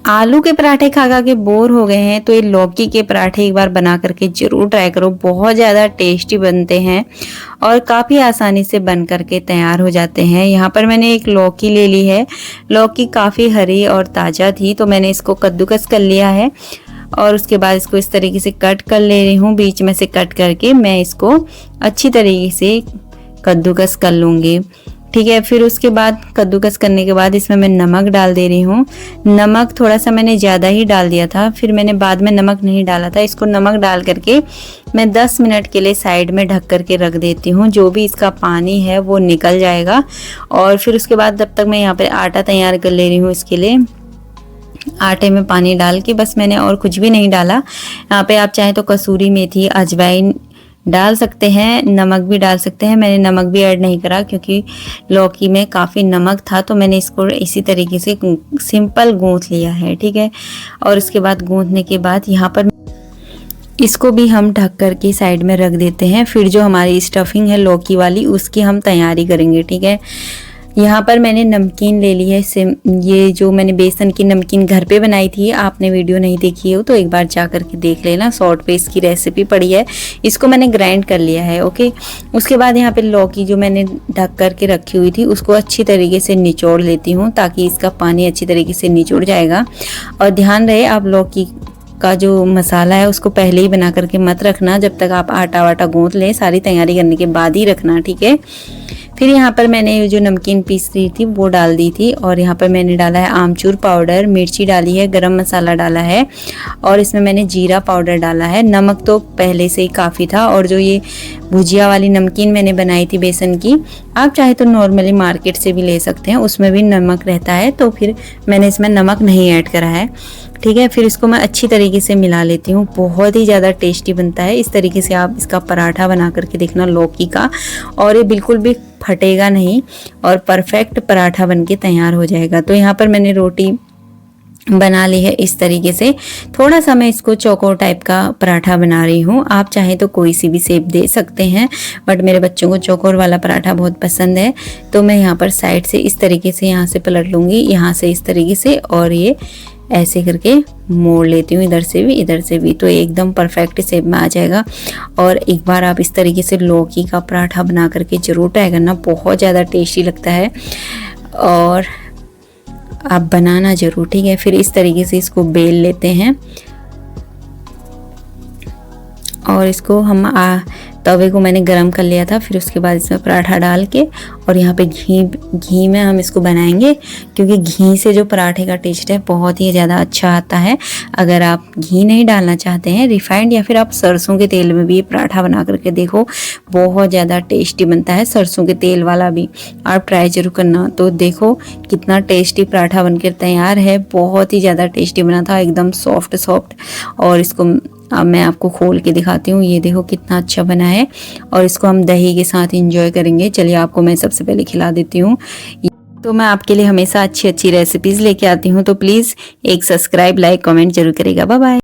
आलू के पराठे खा खा के बोर हो गए हैं तो ये लौकी के पराठे एक बार बना करके जरूर ट्राई करो। बहुत ज़्यादा टेस्टी बनते हैं और काफ़ी आसानी से बन करके तैयार हो जाते हैं। यहाँ पर मैंने एक लौकी ले ली है। लौकी काफ़ी हरी और ताज़ा थी तो मैंने इसको कद्दूकस कर लिया है और उसके बाद इसको इस तरीके से कट कर ले रही हूँ। बीच में से कट करके मैं इसको अच्छी तरीके से कद्दूकस कर लूँगी। ठीक है, फिर उसके बाद कद्दूकस करने के बाद इसमें मैं नमक डाल दे रही हूँ। नमक थोड़ा सा मैंने ज़्यादा ही डाल दिया था, फिर मैंने बाद में नमक नहीं डाला था। इसको नमक डाल करके मैं 10 मिनट के लिए साइड में ढक करके रख देती हूँ। जो भी इसका पानी है वो निकल जाएगा और फिर उसके बाद जब तक मैं यहाँ पे आटा तैयार कर ले रही हूँ इसके लिए आटे में पानी डाल के, बस मैंने और कुछ भी नहीं डाला। यहाँ पे आप चाहे तो कसूरी मेथी, अजवाइन डाल सकते हैं, नमक भी डाल सकते हैं। मैंने नमक भी ऐड नहीं करा क्योंकि लौकी में काफ़ी नमक था तो मैंने इसको इसी तरीके से सिंपल गूंथ लिया है। ठीक है, और उसके बाद गूंथने के बाद यहाँ पर इसको भी हम ढक करके साइड में रख देते हैं। फिर जो हमारी स्टफिंग है लौकी वाली उसकी हम तैयारी करेंगे। ठीक है, यहाँ पर मैंने नमकीन ले ली है। ये जो मैंने बेसन की नमकीन घर पे बनाई थी, आपने वीडियो नहीं देखी हो तो एक बार जा करके देख लेना, शॉर्ट पे इसकी रेसिपी पड़ी है। इसको मैंने ग्राइंड कर लिया है। ओके, उसके बाद यहाँ पे लौकी जो मैंने ढक करके रखी हुई थी उसको अच्छी तरीके से निचोड़ लेती हूँ ताकि इसका पानी अच्छी तरीके से निचोड़ जाएगा। और ध्यान रहे आप लौकी का जो मसाला है उसको पहले ही बना करके मत रखना, जब तक आप आटा वाटा गूंथ लें, सारी तैयारी करने के बाद ही रखना। ठीक है, फिर यहाँ पर मैंने जो नमकीन पीस ली थी वो डाल दी थी और यहाँ पर मैंने डाला है आमचूर पाउडर, मिर्ची डाली है, गरम मसाला डाला है और इसमें मैंने जीरा पाउडर डाला है। नमक तो पहले से ही काफ़ी था और जो ये भुजिया वाली नमकीन मैंने बनाई थी बेसन की, आप चाहे तो नॉर्मली मार्केट से भी ले सकते हैं, उसमें भी नमक रहता है तो फिर मैंने इसमें नमक नहीं ऐड करा है। ठीक है, फिर इसको मैं अच्छी तरीके से मिला लेती हूँ। बहुत ही ज़्यादा टेस्टी बनता है। इस तरीके से आप इसका पराठा बना करके देखना लौकी का, और ये बिल्कुल भी फटेगा नहीं और परफेक्ट पराठा बनके तैयार हो जाएगा। तो यहाँ पर मैंने रोटी बना ली है इस तरीके से। थोड़ा सा मैं इसको चौकोर टाइप का पराठा बना रही हूँ, आप चाहे तो कोई सी भी शेप दे सकते हैं, बट मेरे बच्चों को चौकोर वाला पराठा बहुत पसंद है। तो मैं यहाँ पर साइड से इस तरीके से यहाँ से पलट लूँगी, यहाँ से इस तरीके से, और ये ऐसे करके मोड़ लेती हूँ, इधर से भी इधर से भी, तो एकदम परफेक्ट शेप में आ जाएगा। और एक बार आप इस तरीके से लौकी का पराठा बना करके ज़रूर ट्राई करना, बहुत ज़्यादा टेस्टी लगता है और आप बनाना ज़रूर। ठीक है, फिर इस तरीके से इसको बेल लेते हैं और इसको हम तवे को मैंने गरम कर लिया था। फिर उसके बाद इसमें पराठा डाल के और यहाँ पे घी में हम इसको बनाएंगे क्योंकि घी से जो पराठे का टेस्ट है बहुत ही ज़्यादा अच्छा आता है। अगर आप घी नहीं डालना चाहते हैं, रिफाइंड या फिर आप सरसों के तेल में भी ये पराठा बना करके देखो, बहुत ज़्यादा टेस्टी बनता है। सरसों के तेल वाला भी आप ट्राई जरूर करना। तो देखो कितना टेस्टी पराठा बनकर तैयार है, बहुत ही ज़्यादा टेस्टी बना था, एकदम सॉफ्ट सॉफ्ट। और इसको अब मैं आपको खोल के दिखाती हूँ, ये देखो कितना अच्छा बना है और इसको हम दही के साथ एंजॉय करेंगे। चलिए आपको मैं सबसे पहले खिला देती हूँ। तो मैं आपके लिए हमेशा अच्छी अच्छी रेसिपीज़ लेके आती हूँ, तो प्लीज़ एक सब्सक्राइब, लाइक, कमेंट जरूर करेगा। Bye bye.